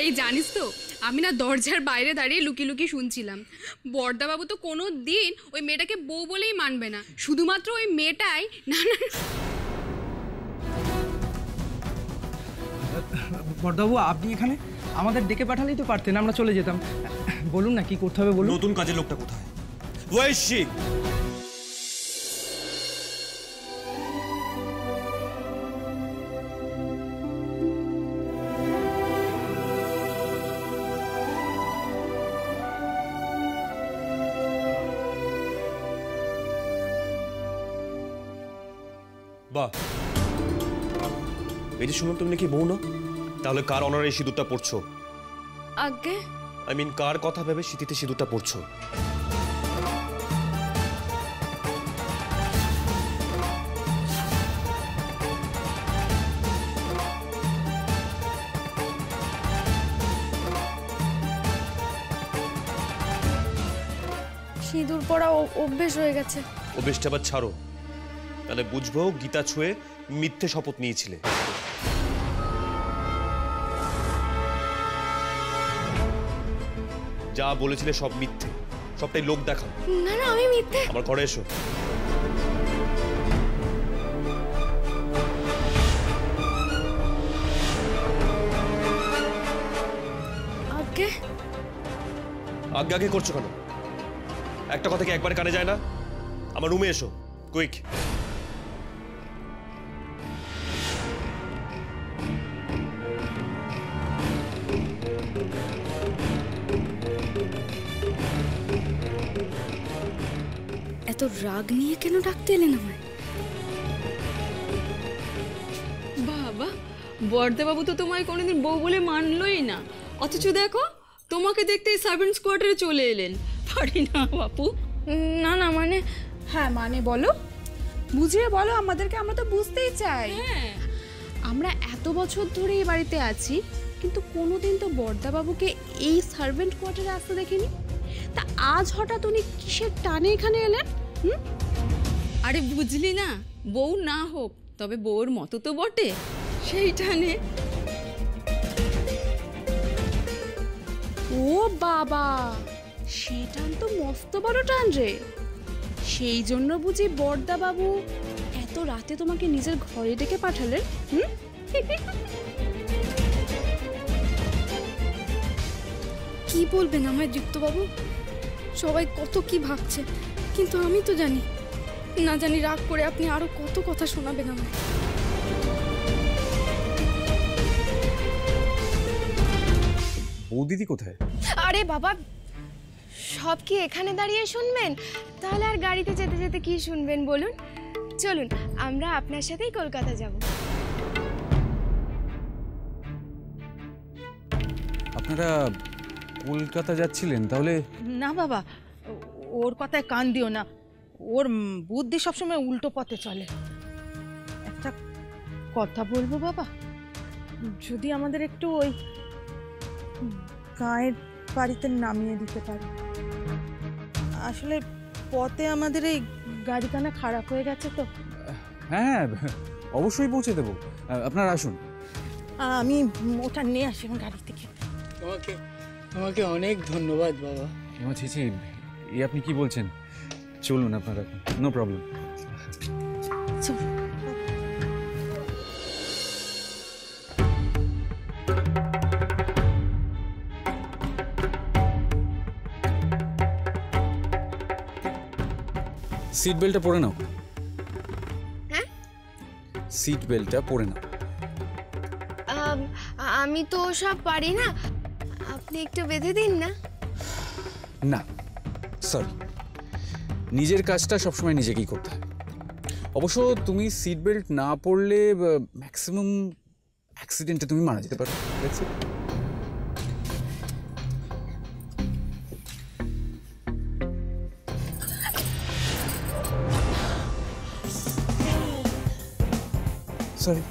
এই জানিস তো, আমি না দরজার বাইরে দাঁড়িয়ে লুকিয়ে লুকিয়ে শুনছিলাম বড়দাবাবু তো কোনো দিন ওই মেয়েটাকে বউ বলেই মানবে না, শুধুমাত্র ওই মেয়েটাই। না না বড়দাবাবু, আপনি এখানে? আমাদের ডেকে পাঠালেই তো পারতেন, আমরা চলে যেতাম। বলুন না কি করতে হবে বলুন। নতুন কাজের লোকটা কোথায়? Where is she? বাহ, এই যে শুনলাম তুমি নাকি বউ না, তাহলে কার অনারে এই সিঁদুরটা পড়ছো? আগে আই মিন কার কথা ভেবে সিঁথিতে সিঁদুরটা পড়ছো? সিঁদুর পরা অভ্যেস হয়ে গেছে। অভ্যেসটা আবার ছাড়ো, তাহলে বুঝবো গীতা ছুঁয়ে মিথ্যে শপথ নিয়েছিলে। যা বলেছিলে সব মিথ্যে, সবটাই লোক দেখাও। না না আমি মিথ্যে। আমার ঘরে এসো। আগে আগে আগে করছো কেন? একটা কথা কি একবারে কানে যায় না? আমার রুমে এসো, কুইক। এত রাগ নিয়ে কেন ডাকতে এলেন আমায়? বাবা, বড়দাবাবু তো তোমায় কোনোদিন বউ বলে মানলই না, অথচ দেখো তোমাকে দেখতে সার্ভেন্টস কোয়ার্টারে চলে এলেন। পারি না বাপু। না না মানে হ্যাঁ মানে বলো, বুঝিয়ে বলো আমাদেরকে, আমরা তো বুঝতেই চাই। আমরা এত বছর ধরে এই বাড়িতে আছি, কিন্তু কোনোদিন তো বড়দাবাবুকে এই সার্ভেন্ট কোয়ার্টারে আসতে দেখিনি। তা আজ হঠাৎ উনি কিসের টানে এখানে এলেন? আরে বুঝলি না, বউ না হোক তবে বউর মতো তো বটে, সেইটানে। ও বাবা, সে টান তো মস্ত বড় টান রে। সেই জন্য বুঝি বড়দাবাবু এত রাতে তোমাকে নিজের ঘরে ডেকে পাঠালেন? কি বলবেন আমায় দীপ্তবাবু? সবাই কত কি ভাবছে, কিন্তু আমি তো জানি না। জানি রাগ করে আপনি আরো কত কথা শোনাবেন আমায়। বৌদিদি কোথায়? আরে বাবা, সব কি এখানে দাঁড়িয়ে শুনবেন? তাহলে আর গাড়িতে যেতে যেতে কি শুনবেন বলুন? চলুন আমরা আপনার সাথেই কলকাতা যাব। আপনারা কলকাতা যাচ্ছিলেন তাহলে? না বাবা, ওর কথায় কান দিও না। ওর বুদ্ধি সবসময় উল্টো পথে চলে। একটা কথা বলবো বাবা, যদি আমাদের একটু ওই গায়ের বাড়িতে নামিয়ে দিতে পারে। আসলে পথে আমাদের এই গাড়িখানা খারাপ হয়ে গেছে তো। হ্যাঁ অবশ্যই পৌঁছে দেবো, আপনারা আসুন। আমি ওটা নিয়ে আসি গাড়ি থেকে। তোমাকে অনেক ধন্যবাদ বাবা। ছি, এই আপনি কি বলছেন? চলুন আপনারা, নো প্রবলেম। সিট বেল্টটা পরে নাও। হ্যাঁ, সিট বেল্টটা পরে নাও। আমি তো সব পারি না, আপনি একটু বেঁধে দিন না। না সরি, নিজের কাজটা সবসময় নিজেকেই করতে হয়। অবশ্য তুমি সিট বেল্ট না পরলে ম্যাক্সিমাম অ্যাক্সিডেন্টে তুমি মারা যেতে পারো। সরি।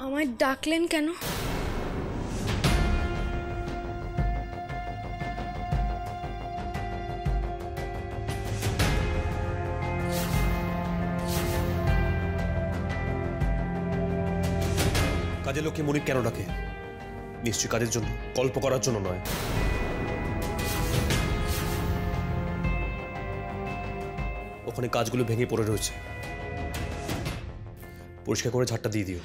আমায় ডাকলেন কেন? কাজের লোককে মনির কেন ডাকে? নিশ্চয়ই কাজের জন্য, গল্প করার জন্য নয়। ওখানে কাজগুলো ভেঙে পড়ে রয়েছে, পরিষ্কার করে ঝাড়টা দিয়ে দিও।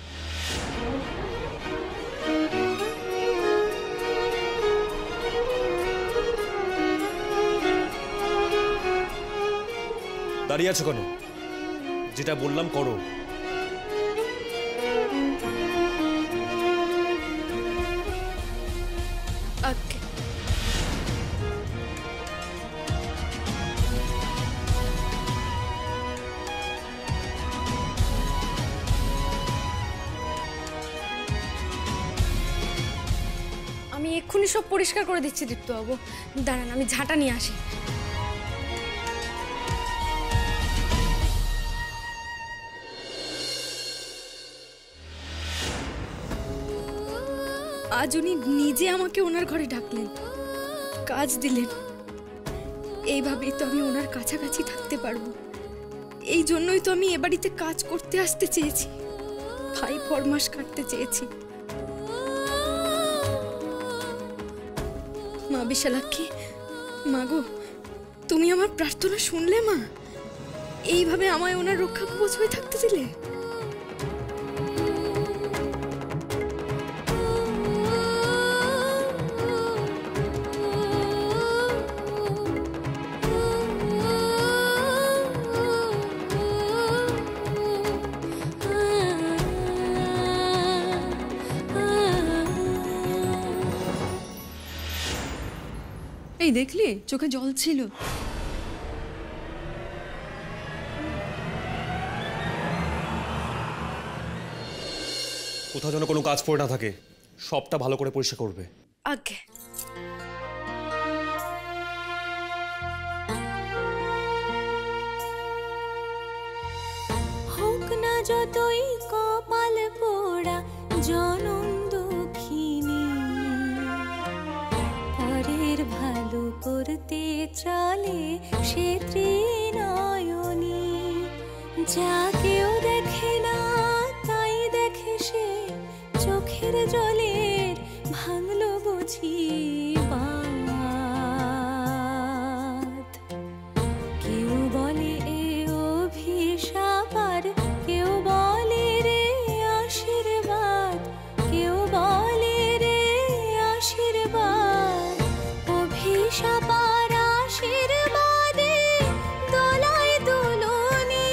দাঁড়িয়ে আছো কেন? যেটা বললাম করো। ওকে। আমি এক্ষুনি সব পরিষ্কার করে দিচ্ছি দীপ্তবাবু, দাঁড়ান আমি ঝাঁটা নিয়ে আসি। আজ উনি নিজে আমাকে ওনার ঘরে ডাকলেন, কাজ দিলেন। এইভাবেই তো আমি ওনার কাছাকাছি থাকতে পারবো। এই জন্যই তো আমি এ বাড়িতে কাজ করতে আসতে চেয়েছি, ভাই ফরমাস কাটতে চেয়েছি। মা বিশালাক্ষী, মা গো, তুমি আমার প্রার্থনা শুনলে মা? এইভাবে আমায় ওনার রক্ষা কবচ হয়ে থাকতে দিলে। এই দেখলি, চোখে জল ছিল। কোথাও যেন কোনো কাজ পড়ে না থাকে, সবটা ভালো করে পরিষ্কার করবে। আগে হোক না যতই কপাল পোড়া জনম দুঃখিনী, পরের ভালো করতে চলে সে ত্রিনয়নী। যা কেউ দেখে না তাই দেখে সে, চোখের জলের ভাঙলো বুঝি বাঁধ। কেউ বলে এ অভিশাপ আর কেউ বলে রে আশীর্বাদ, কেউ বলে রে আশীর্বাদ। অভিশাপ আর আশীর্বাদে দোলায় দুলুনি,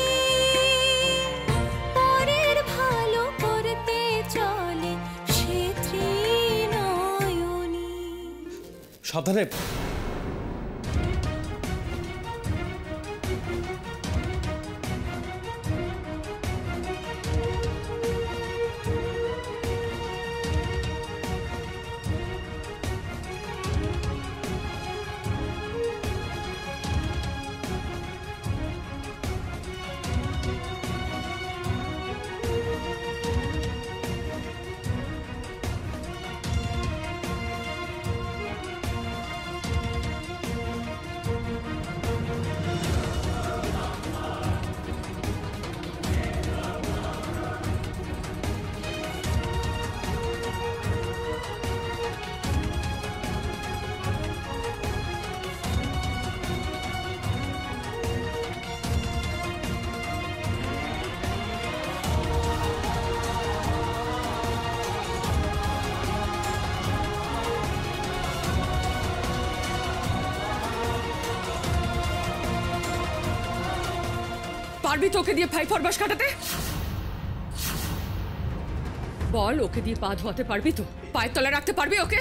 পরের ভালো করতে চলে সে ত্রিনয়নী। সাবধানে। পারবি তো ওকে দিয়ে ভাই ফরমাস কাটাতে? বল, ওকে দিয়ে পা ধোয়াতে পারবি তো? পায়ের তলায় রাখতে পারবি ওকে?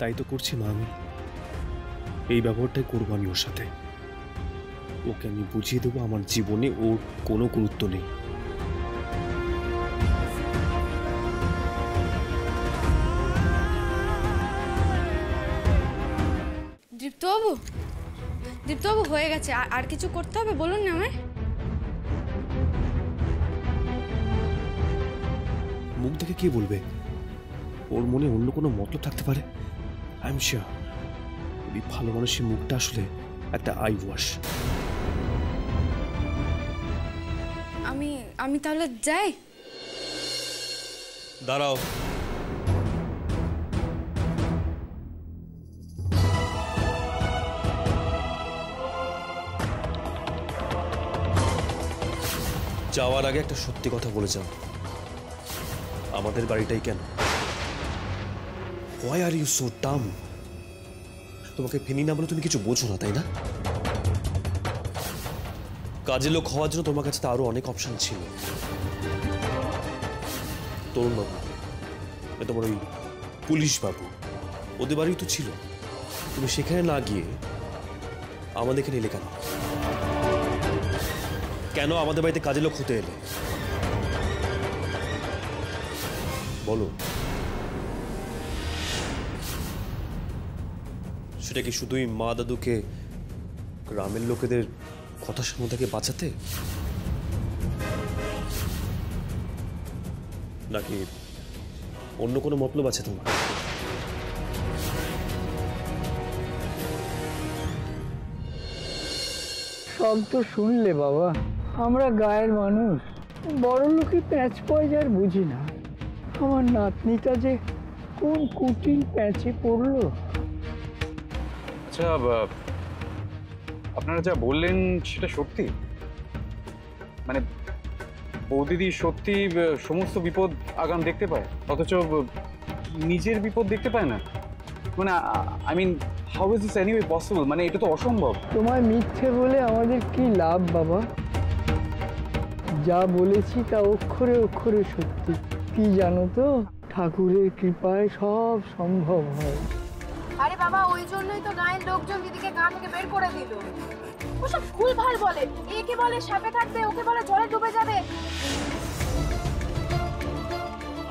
তাই তো করছি মা, আমি এই ব্যবহারটাই করবো আমি ওর সাথে। ওকে আমি বুঝিয়ে দেবো আমার জীবনে ওর কোনো গুরুত্ব নেই। দীপ্তবাবু, দীপ্তবাবু হয়ে গেছে, আর কিছু করতে হবে বলুন না আমায়। মুখ দেখে কে বলবে ওর মনে অন্য কোনো মতলব থাকতে পারে? আই এম শিওর ওই ভালো মানুষের মুখটা আসলে একটা আই ওয়াশ। আমি তাহলে যাই। দাঁড়াও, যাওয়ার আগে একটা সত্যি কথা বলে যাও, আমাদের বাড়িটাই কেন? Why are you so dumb? তোমাকে ফেনি না বলে তুমি কিছু বোঝো না, তাই না? কাজের লোক হওয়ার জন্য তোমার কাছে তো আরো অনেক অপশন ছিল। তরুণ বাবু, তোমার ওই পুলিশ বাবু, ওদের বাড়ি তো ছিল, তুমি সেখানে না গিয়ে আমাদের এখানে এলে কেন? কেন আমাদের বাড়িতে কাজের লোক হতে এলে বলো? সেটা কি শুধুই মা দাদুকে গ্রামের লোকেদের কথা শোনা থেকে বাঁচাতে, নাকি অন্য কোনো মতলব আছে তোমার? সব তো শুনলে বাবা, আমরা গায়ের মানুষ, বড় লোকই প্যাঁচ পয়সার বুঝি না। আমার নাতনিটা যে কোন কুটির প্যাঁচে পড়লো। আচ্ছা, আপনারা যা বললেন সেটা সত্যি? মানে বৌদিদি সত্যি সমস্ত বিপদ আগাম দেখতে পায়, অথচ নিজের বিপদ দেখতে পায় না? মানে I mean, how is this anyway possible? মানে এটা তো অসম্ভব। তোমায় মিথ্যে বলে আমাদের কি লাভ বাবা? যা বলেছি তা অক্ষরে অক্ষরে সত্যি। কি জানো তো, ঠাকুরের কৃপায় সব সম্ভব হয়। আরে বাবা, ওই জন্যই তো গায়ের লোকজন দিদিকে গা থেকে বের করে দিল। ওসব ভুলভাল বলে, একে বলে সাপে কাটবে, ওকে বলে জলে ডুবে যাবে।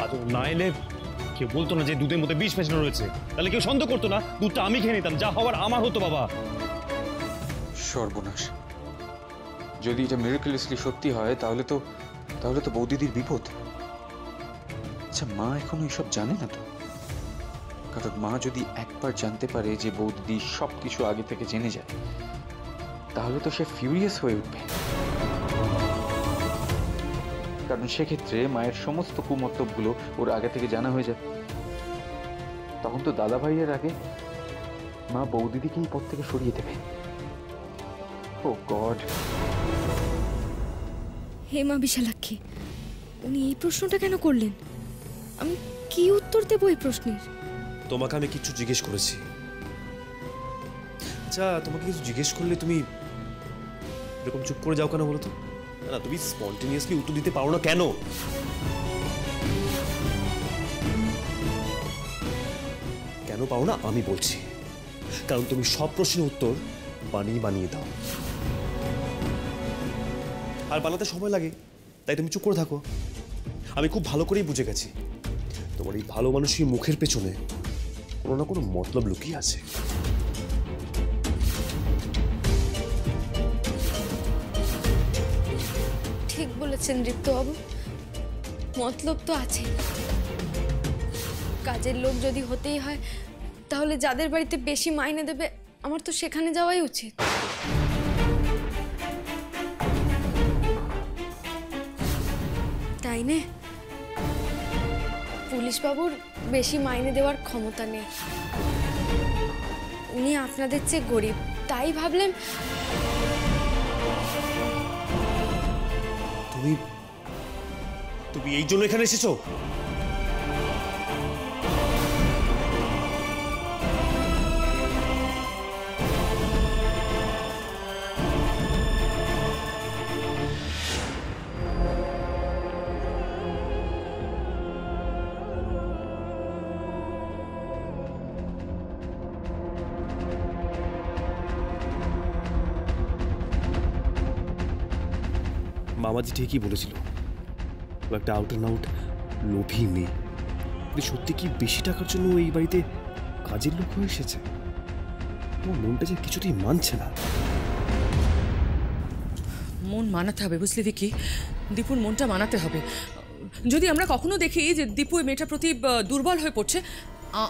আজ না এলে কেউ বলতো না যে দুধের মধ্যে বিষ মেশানো রয়েছে, তাহলে কেউ সন্দেহ করতো না, দুধটা আমি খেয়ে নিতাম, যা হওয়ার আমার হতো। বাবা, সর্বনাশ! যদি এটা মিরাকলিয়াসলি সত্যি হয় তাহলে তো বৌদিদির বিপদ। আচ্ছা, মা এখনো এসব জানে না তো? কারণ মা যদি একবার জানতে পারে যে বৌদিদি সবকিছু আগে থেকে জেনে যায়, তাহলে তো সে ফিউরিয়াস হয়ে উঠবে। কারণ সেক্ষেত্রে মায়ের সমস্ত কুমতলবগুলো ওর আগে থেকে জানা হয়ে যাবে। তখন তো দাদা ভাইয়ের আগে মা বৌদিদিকে এই পথ থেকে সরিয়ে দেবে। ও গড! হে মা বিশালাক্ষী, উনি এই প্রশ্নটা কেন করলেন? আমি কি উত্তর দেবো এই প্রশ্নের? তোমাকে আমি কিছু জিজ্ঞেস করেছি। আচ্ছা, তোমাকে কিছু জিজ্ঞেস করলে তুমি এরকম চুপ করে যাও কেন বলো তো? না, তুমি স্পন্টেনিয়াসলি উত্তর দিতে পারো না কেন? কেন পারো না আমি বলছি। কারণ তুমি সব প্রশ্নের উত্তর বানিয়ে দাও, আর বানাতে সময় লাগে, তাই তুমি চুপ করে থাকো। আমি খুব ভালো করেই বুঝে গেছি তোমার এই ভালো মানুষের মুখের পেছনে কোনো না কোনো মতলব লুকিয়ে আছে। ঠিক বলেছেন দীপ্তবাবু, মতলব তো আছে। কাজের লোক যদি হতেই হয়, তাহলে যাদের বাড়িতে বেশি মাইনে দেবে আমার তো সেখানে যাওয়াই উচিত। তাই না? পুলিশ বাবুর বেশি মাইনে দেওয়ার ক্ষমতা নেই, উনি আপনাদের চেয়ে গরিব, তাই ভাবলেন। তুমি এই জন্য এখানে এসেছো? মামাজি ঠিকই বলেছিল, ও একটা আউট অ্যান্ড আউট লোভী মেয়ে। সত্যি কি বেশি টাকার জন্য এই বাড়িতে কাজের লোক হয়ে এসেছে? আমার মনটা যে কিছুতেই মানছে না। মন মানাতে হবে, বুঝলি কি? দীপুর মনটা মানাতে হবে। যদি আমরা কখনো দেখি যে দীপু এই মেয়েটার প্রতি দুর্বল হয়ে পড়ছে,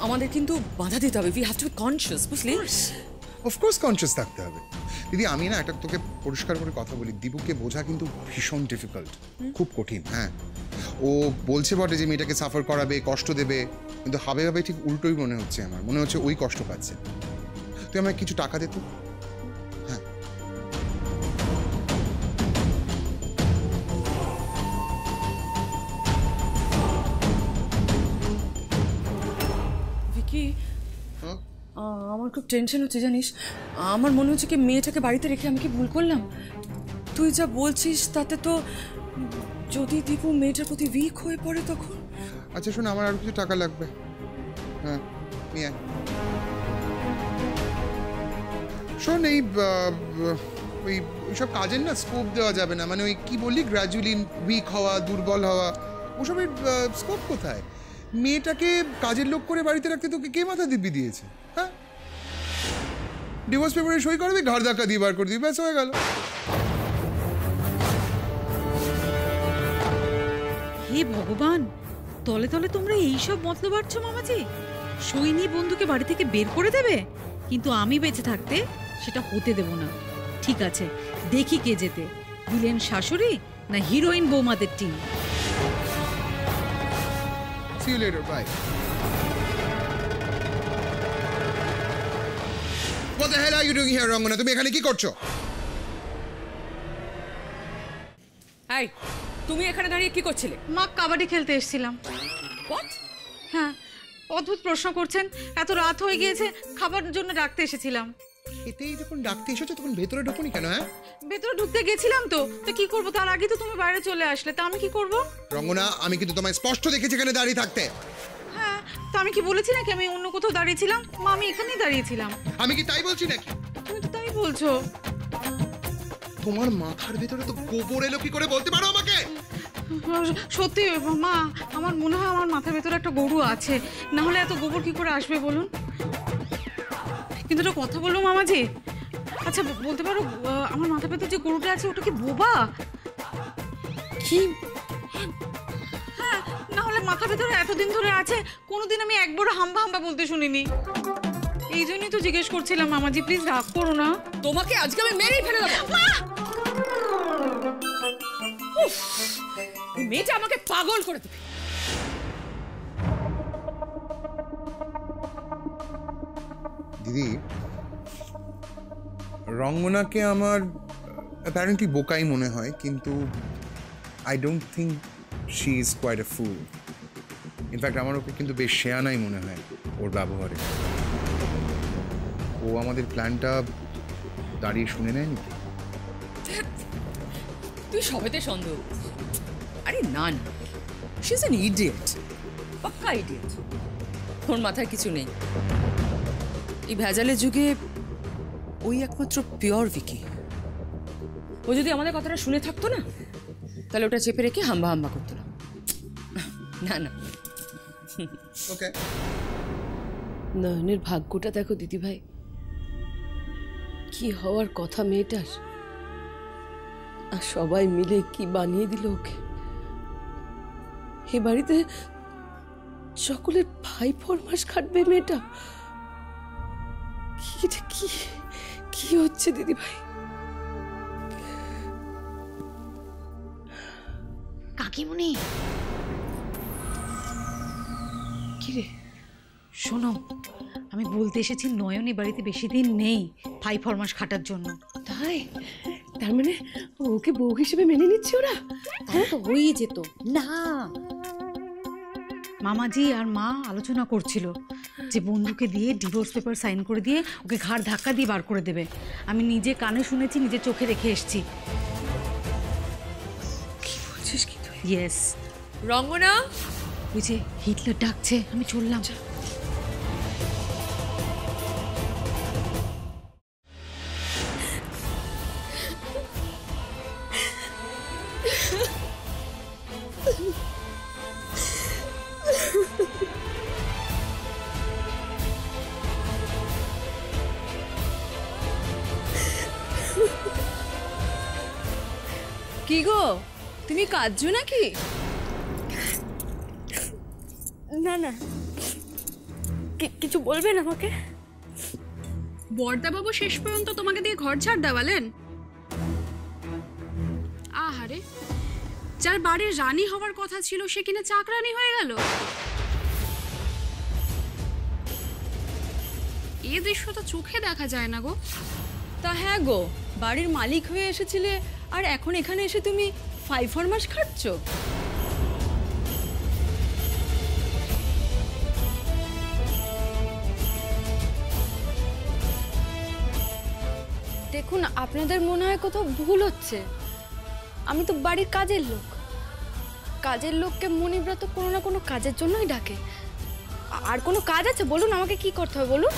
আমাদের কিন্তু বাধা দিতে হবে। We have to B conscious, বুঝলি? অফকোর্স কনসিয়াস থাকতে হবে দিদি। আমি না একটা তোকে পরিষ্কার করে কথা বলি, দীপুকে বোঝা কিন্তু ভীষণ ডিফিকাল্ট, খুব কঠিন। হ্যাঁ, ও বলছে বটে যে মেয়েটাকে সাফার করাবে, কষ্ট দেবে, কিন্তু হাবে হাবে ঠিক উল্টোই মনে হচ্ছে। আমার মনে হচ্ছে ওই কষ্ট পাচ্ছে। তুই আমায় কিছু টাকা দে তো। হ্যাঁ, ভিকি, আমার খুব টেনশন হচ্ছে জানিস। আমার মনে হচ্ছে কি মেয়েটাকে বাড়িতে রেখে আমি কি ভুল করলাম? তুই যা বলছিস তাতে তো যদি দীপু মেয়েটার প্রতি উইক হয়ে পড়ে তখন। আচ্ছা শোন, আমার আর কিছু টাকা লাগবে। হ্যাঁ নিয়ে আয়। শোন, এই ওইসব কাজের না স্কোপ দেওয়া যাবে না। মানে ওই কি বললি, গ্র্যাজুয়ালি উইক হওয়া, দুর্বল হওয়া, ওসবের স্কোপ কোথায়? মেয়েটাকে কাজের লোক করে বাড়িতে রাখতে তোকে কে মাথা দিব্যি দিয়েছে? হ্যাঁ, ডিভোর্স পেপারে সই করবি, ঘাড় ধাক্কা দিয়ে বার করে দিবি, ব্যাস হয়ে গেল। হে ভগবান, তলে তলে তোমরা এইসব মতলব বাড়ছো মামাজি। সৈনী বন্ধুকে বাড়ি থেকে বের করে দেবে, কিন্তু আমি বেঁচে থাকতে সেটা হতে দেব না। ঠিক আছে, দেখি কে যেতে, ভিলেন শাশুড়ি না হিরোইন বৌমাদের team. See you later, bye. What the hell are you doing here, Rangana? তুমি এখানে কি করছো? এই, তুমি এখানে দাঁড়িয়ে কি করছিলে? মা, কাবাডি খেলতে এসেছিলাম। What? হ্যাঁ, অদ্ভুত প্রশ্ন করছেন। এত রাত হয়ে গিয়েছে, খাবার জন্য ডাকতে এসেছিলাম। এতেই যখন ডাকতে এসেছো তখন ভেতরে ঢোকোনি কেন? হ্যাঁ, ভেতরে ঢুকতে গেছিলাম তো কি করব? তার আগে তো তুমি বাইরে চলে আসলে, তা আমি কি করব? রঙ্গনা, আমি কিন্তু তোমায় স্পষ্ট দেখেছি এখানে দাঁড়িয়ে থাকতে। হ্যাঁ, তো আমি কি বলেছি নাকি আমি অন্য কোথাও দাঁড়িয়েছিলাম? মা, আমি এখানেই দাঁড়িয়েছিলাম। আমি কি তাই বলছি নাকি? তুমি তো তাই বলছো। তোমার মাথার ভেতরে তো গোবর এলো কি করে বলতে পারো আমাকে? সত্যি মা, আমার মনে হয় আমার মাথার ভেতরে একটা গরু আছে, না হলে এত গোবর কি করে আসবে বলুন? কিন্তু একটা কথা বলবো মামাজি, আচ্ছা বলতে পারো আমার মাথার ভেতরে যে গরুটা আছে ওটা কি বোবা? কি? হ্যাঁ, না হলে মাথার ভেতরে এতদিন ধরে আছে, কোনোদিন আমি একবারও হাম্বা হাম্বা বলতে শুনিনি। এই জন্যই তো জিজ্ঞেস করছিলাম মামাজি, প্লিজ রাগ করো না। তোমাকে আজকে আমি মেরেই ফেলে দেবো। এই মেয়েটা আমাকে পাগল করে দেবে। দিদি, রঙ্গনাকে আমার অ্যাপারেন্টলি বোকাই মনে হয়, কিন্তু I don't think she is quite a fool. In fact আমার ওকে কিন্তু বেশ শেয়ানাই মনে হয় ওর ব্যবহারে। ও আমাদের প্ল্যানটা দাঁড়িয়ে শুনে নেয়নি। তুই সবেতে সন্দেহ। আরে না না, শি ইজ অ্যান ইডিয়েট, পাক্কা ইডিয়েট। ওর মাথায় কিছু নেই। এই ভেজালের যুগে ওই একমাত্র পিওর ভিকি। ও যদি আমাদের কথাটা শুনে থাকতো না, তাহলে ওটা চেপে রেখে হাম্বা হাম্বা করতো না। না না, ওকে। নয়নের ভাগ্যটা দেখো দিদিভাই, কি হওয়ার কথা মেয়েটার, আর সবাই মিলে কি বানিয়ে দিল ওকে। এ বাড়িতে সকলের ভাই ফরমাস খাটবে মেয়েটা। কি কি হচ্ছে দিদিভাই? কাকিমুনি, কিরে শোনো, আমি বলতে এসেছি নয়ন এই বাড়িতে বেশি দিন নেই ভাই ফরমাস খাটার জন্য। তাই? তার মানে ওকে বউ হিসেবে মেনে নিচ্ছে ওরা? হ্যাঁ, তো হয়েই যেত না। মামাজি আর মা আলোচনা করছিল যে বন্ধুকে দিয়ে ডিভোর্স পেপার সাইন করে দিয়ে ওকে ঘাড় ধাক্কা দিয়ে বার করে দেবে। আমি নিজে কানে শুনেছি, নিজে চোখে রেখে এসেছি। কি বলছিস কি তুই? ইয়েস। রঙ্গনা, ওই যে হিটলার ডাকছে, আমি চললাম। কি গো, তুমি কাঁদছো নাকি? না না, কিছু বলবেন আমাকে? বর্দাবাবু শেষ পর্যন্ত তোমাকে দিয়ে ঘর ছাড় দেওয়ালেন? আহারে, যার বাড়ির রানী হওয়ার কথা ছিল সে কিনা চাকরানি হয়ে গেল। এই দৃশ্য তো চোখে দেখা যায় না গো। তা হ্যাঁ গো, বাড়ির মালিক হয়ে এসেছিলে আর এখন এখানে এসে তুমি 5 ফরমাস খাচ্ছ। দেখুন, আপনাদের মনে হয় কোথাও ভুল হচ্ছে। আমি তো বাড়ির কাজের লোক। কাজের লোককে মনিবরা তো কোনো না কোনো কাজের জন্যই ডাকে। আর কোনো কাজ আছে বলুন, আমাকে কি করতে হবে বলুন।